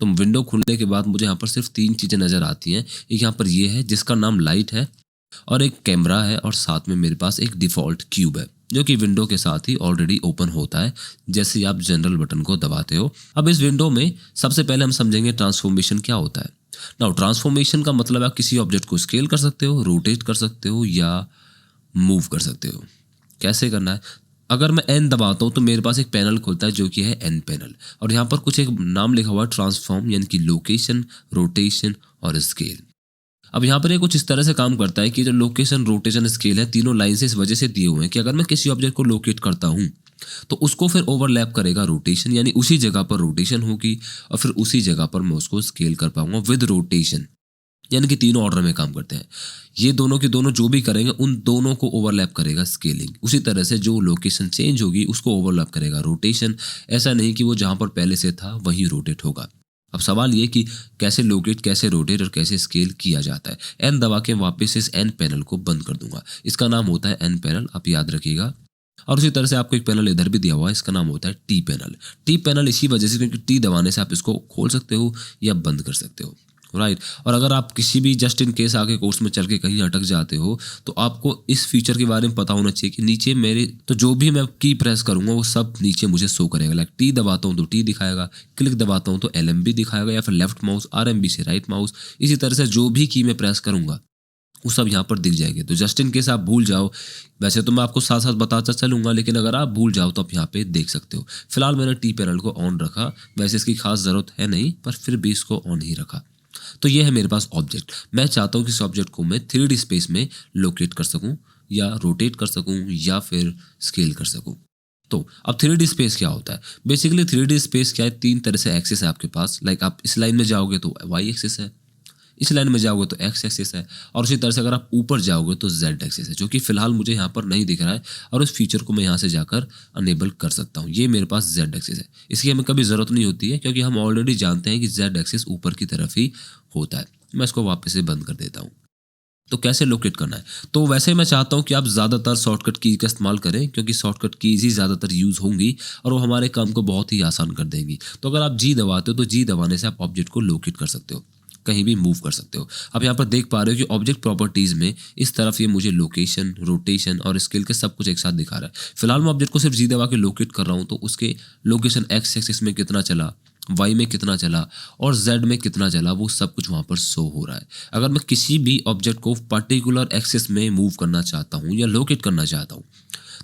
तो विंडो खुलने के बाद मुझे यहाँ पर सिर्फ 3 चीज़ें नज़र आती हैं। एक यहाँ पर ये है जिसका नाम लाइट है, और एक कैमरा है, और साथ में मेरे पास एक डिफ़ॉल्ट क्यूब है, जो कि विंडो के साथ ही ऑलरेडी ओपन होता है जैसे ही आप जनरल बटन को दबाते हो। अब इस विंडो में सबसे पहले हम समझेंगे ट्रांसफॉर्मेशन क्या होता है। नाउ ट्रांसफॉर्मेशन का मतलब आप किसी ऑब्जेक्ट को स्केल कर सकते हो, रोटेट कर सकते हो या मूव कर सकते हो। कैसे करना है? अगर मैं एन दबाता हूँ तो मेरे पास एक पैनल खुलता है जो कि है एन पैनल, और यहाँ पर कुछ एक नाम लिखा हुआ है ट्रांसफॉर्म, यानी कि लोकेशन, रोटेशन और स्केल। अब यहाँ पर ये कुछ इस तरह से काम करता है कि जो लोकेशन, रोटेशन, स्केल है, तीनों लाइन से इस वजह से दिए हुए हैं कि अगर मैं किसी ऑब्जेक्ट को लोकेट करता हूँ तो उसको फिर ओवरलैप करेगा रोटेशन, यानी उसी जगह पर रोटेशन होगी, और फिर उसी जगह पर मैं उसको स्केल कर पाऊंगा विद रोटेशन, यानी कि तीनों ऑर्डर में काम करते हैं। ये दोनों के दोनों जो भी करेंगे उन दोनों को ओवरलैप करेगा स्केलिंग। उसी तरह से जो लोकेशन चेंज होगी उसको ओवरलैप करेगा रोटेशन। ऐसा नहीं कि वो जहाँ पर पहले से था वहीं रोटेट होगा। अब सवाल ये कि कैसे लोकेट, कैसे रोटेट और कैसे स्केल किया जाता है। एन दबा के वापस इस एन पैनल को बंद कर दूंगा। इसका नाम होता है एन पैनल, आप याद रखिएगा। और उसी तरह से आपको एक पैनल इधर भी दिया हुआ है, इसका नाम होता है टी पैनल। टी पैनल इसी वजह से क्योंकि टी दबाने से आप इसको खोल सकते हो या बंद कर सकते हो, राइट। और अगर आप किसी भी जस्ट इन केस आगे कोर्स में चल के कहीं अटक जाते हो तो आपको इस फीचर के बारे में पता होना चाहिए कि नीचे मेरे तो जो भी मैं की प्रेस करूंगा वो सब नीचे मुझे शो करेगा। लाइक टी दबाता हूँ तो टी दिखाएगा, क्लिक दबाता हूँ तो LMB दिखाएगा, या फिर लेफ्ट माउस RMB से राइट माउस। इसी तरह से जो भी की मैं प्रेस करूंगा वो सब यहाँ पर दिख जाएंगे। तो जस्ट इन केस आप भूल जाओ, वैसे तो मैं आपको साथ साथ बताता चलूंगा, लेकिन अगर आप भूल जाओ तो आप यहाँ पे देख सकते हो। फिलहाल मैंने टी पैनल को ऑन रखा, वैसे इसकी खास ज़रूरत है नहीं, पर फिर भी इसको ऑन ही रखा। तो ये है मेरे पास ऑब्जेक्ट। मैं चाहता हूँ कि इस ऑब्जेक्ट को मैं 3D स्पेस में लोकेट कर सकूँ, या रोटेट कर सकूँ, या फिर स्केल कर सकूँ। तो अब 3D स्पेस क्या होता है? बेसिकली 3D स्पेस क्या है, 3 तरह से एक्सिस है आपके पास। लाइक आप इस लाइन में जाओगे तो Y एक्सिस है, इस लाइन में जाओगे तो X एक्सिस है, और उसी तरह से अगर आप ऊपर जाओगे तो Z एक्सिस है, जो कि फिलहाल मुझे यहाँ पर नहीं दिख रहा है, और उस फीचर को मैं यहाँ से जाकर अनेबल कर सकता हूँ। ये मेरे पास Z एक्सिस है, इसकी हमें कभी ज़रूरत नहीं होती है क्योंकि हम ऑलरेडी जानते हैं कि Z एक्सिस ऊपर की तरफ ही होता है। मैं इसको वापस से बंद कर देता हूँ। तो कैसे लोकेट करना है? तो वैसे मैं चाहता हूँ कि आप ज़्यादातर शॉर्टकट की का इस्तेमाल करें, क्योंकि शॉर्टकट कीज़ ही ज़्यादातर यूज़ होंगी और वो हमारे काम को बहुत ही आसान कर देंगी। तो अगर आप G दबाते हो तो G दबाने से आप ऑब्जेक्ट को लोकेट कर सकते हो, कहीं भी मूव कर सकते हो। आप यहाँ पर देख पा रहे हो कि ऑब्जेक्ट प्रॉपर्टीज़ में इस तरफ ये मुझे लोकेशन, रोटेशन और स्केल के सब कुछ एक साथ दिखा रहा है। फिलहाल मैं ऑब्जेक्ट को सिर्फ G दबा के लोकेट कर रहा हूँ, तो उसके लोकेशन X एक्सिस में कितना चला, Y में कितना चला और Z में कितना चला, वो सब कुछ वहाँ पर शो हो रहा है। अगर मैं किसी भी ऑब्जेक्ट को पर्टिकुलर एक्सिस में मूव करना चाहता हूँ या लोकेट करना चाहता हूँ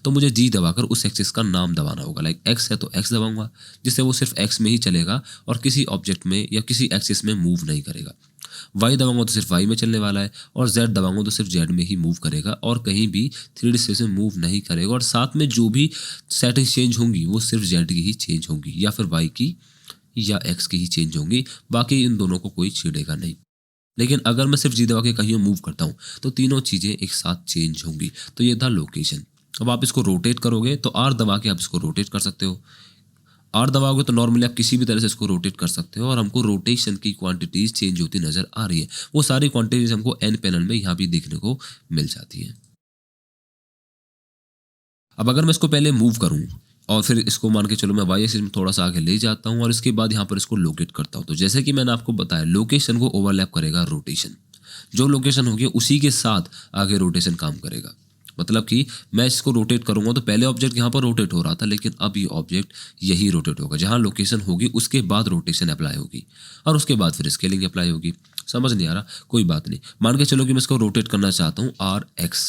तो मुझे G दबाकर उस एक्सिस का नाम दबाना होगा। लाइक X है तो X दबाऊंगा, जिससे वो सिर्फ X में ही चलेगा और किसी ऑब्जेक्ट में या किसी एक्सिस में मूव नहीं करेगा। Y दबाऊंगा तो सिर्फ Y में चलने वाला है, और Z दबाऊंगा तो सिर्फ Z में ही मूव करेगा और कहीं भी 3D स्पेस में मूव नहीं करेगा। और साथ में जो भी सेटिंग चेंज होंगी वो सिर्फ Z की ही चेंज होंगी, या फिर Y की या X की ही चेंज होंगी, बाकी इन दोनों को कोई छेड़ेगा नहीं। लेकिन अगर मैं सिर्फ G दबा के कहीं मूव करता हूँ तो तीनों चीज़ें एक साथ चेंज होंगी। तो ये था लोकेशन। अब आप इसको रोटेट करोगे तो R दबा के आप इसको रोटेट कर सकते हो। R दबाओगे तो नॉर्मली आप किसी भी तरह से इसको रोटेट कर सकते हो, और हमको रोटेशन की क्वांटिटीज चेंज होती नज़र आ रही है। वो सारी क्वांटिटीज हमको N पैनल में यहाँ भी देखने को मिल जाती हैं। अब अगर मैं इसको पहले मूव करूँ और फिर इसको मान के चलो मैं Y एक्सिस में थोड़ा सा आगे ले जाता हूँ और इसके बाद यहाँ पर इसको लोकेट करता हूँ, तो जैसे कि मैंने आपको बताया लोकेशन को ओवरलैप करेगा रोटेशन। जो लोकेशन होगी उसी के साथ आगे रोटेशन काम करेगा। मतलब कि मैं इसको रोटेट करूंगा तो पहले ऑब्जेक्ट यहाँ पर रोटेट हो रहा था, लेकिन अब ये ऑब्जेक्ट यही रोटेट होगा। जहाँ लोकेशन होगी उसके बाद रोटेशन अप्लाई होगी और उसके बाद फिर स्केलिंग अप्लाई होगी। समझ नहीं आ रहा? कोई बात नहीं। मान के चलो कि मैं इसको रोटेट करना चाहता हूँ RX,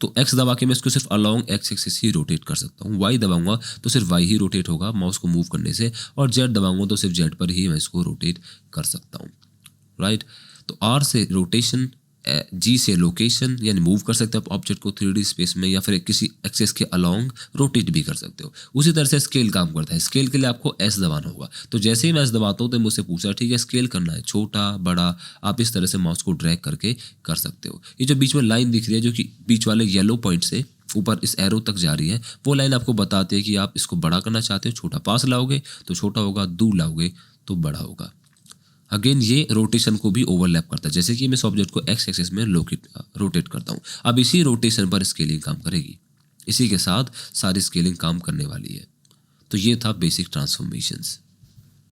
तो X दबा के मैं इसको सिर्फ अलोंग X एक्सिस ही रोटेट कर सकता हूँ। Y दबाऊंगा तो सिर्फ Y ही रोटेट होगा माउस को मूव करने से, और Z दबाऊंगा तो सिर्फ Z पर ही मैं इसको रोटेट कर सकता हूँ, राइट। तो R से रोटेशन, G से लोकेशन यानी मूव कर सकते हो आप ऑब्जेक्ट को 3D स्पेस में, या फिर किसी एक्सिस के अलोंग रोटेट भी कर सकते हो। उसी तरह से स्केल काम करता है। स्केल के लिए आपको S दबाना होगा। तो जैसे ही मैं S दबाता हूँ तो मुझसे पूछा ठीक है स्केल करना है छोटा बड़ा, आप इस तरह से माउस को ड्रैग करके कर सकते हो। ये जो बीच में लाइन दिख रही है जो कि बीच वाले येलो पॉइंट से ऊपर इस एरो तक जा रही है, वो लाइन आपको बताती है कि आप इसको बड़ा करना चाहते हो। छोटा पास लाओगे तो छोटा होगा, दूर लाओगे तो बड़ा होगा। अगेन ये रोटेशन को भी ओवरलैप करता है। जैसे कि मैं इस ऑब्जेक्ट को X एक्सिस में रोटेट करता हूँ, अब इसी रोटेशन पर स्केलिंग काम करेगी। इसी के साथ सारी स्केलिंग काम करने वाली है। तो ये था बेसिक ट्रांसफॉर्मेशंस।